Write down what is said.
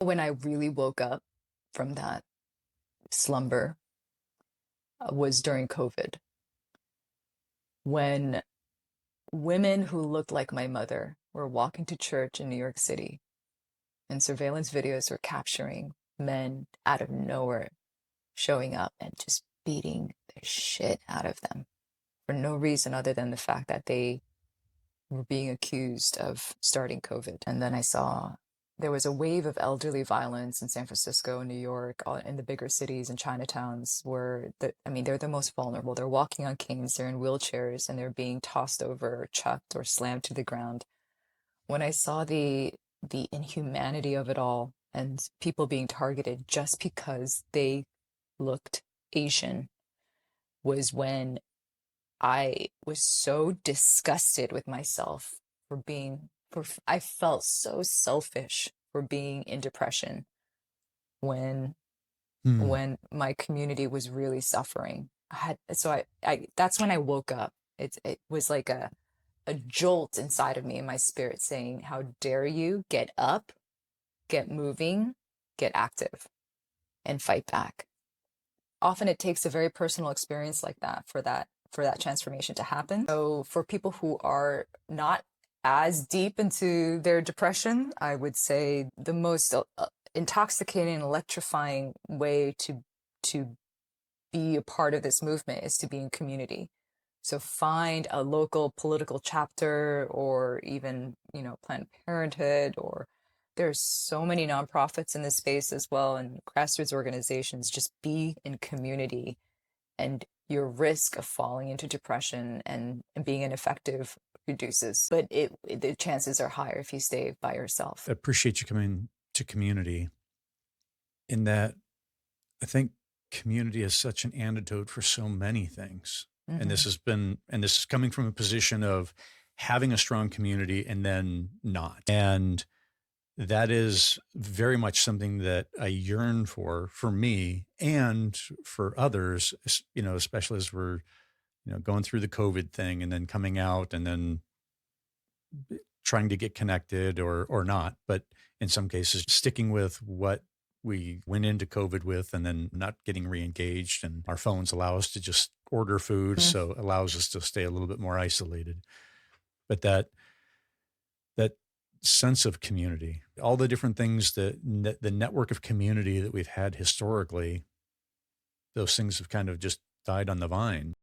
When I really woke up from that slumber was during COVID, when women who looked like my mother were walking to church in New York City, and surveillance videos were capturing men out of nowhere showing up and just beating the shit out of them for no reason other than the fact that they were being accused of starting COVID. And then I saw there was a wave of elderly violence in San Francisco, New York, in the bigger cities and Chinatowns where they're the most vulnerable. They're walking on canes, they're in wheelchairs, and they're being tossed over, or chucked, or slammed to the ground. When I saw the inhumanity of it all and people being targeted just because they looked Asian was when I was so disgusted with myself I felt so selfish for being in depression when Hmm. when my community was really suffering. I that's when I woke up. It was like a jolt inside of me in my spirit saying, "How dare you get up, get moving, get active, and fight back." Often it takes a very personal experience like that for that transformation to happen. So for people who are not as deep into their depression, I would say the most intoxicating and electrifying way to be a part of this movement is to be in community. So find a local political chapter or even, Planned Parenthood, or there's so many nonprofits in this space as well, and grassroots organizations. Just be in community, and your risk of falling into depression and being ineffective reduces. But the chances are higher if you stay by yourself. I appreciate you coming to community in that I think community is such an antidote for so many things. Hmm. And this is coming from a position of having a strong community and then not. And that is very much something that I yearn for me and for others, especially as we're, going through the COVID thing and then coming out and then trying to get connected or not, but in some cases sticking with what we went into COVID with and then not getting re-engaged. And our phones allow us to just order food, Mm. so it allows us to stay a little bit more isolated. But that sense of community, all the different things the network of community that we've had historically, those things have kind of just died on the vine.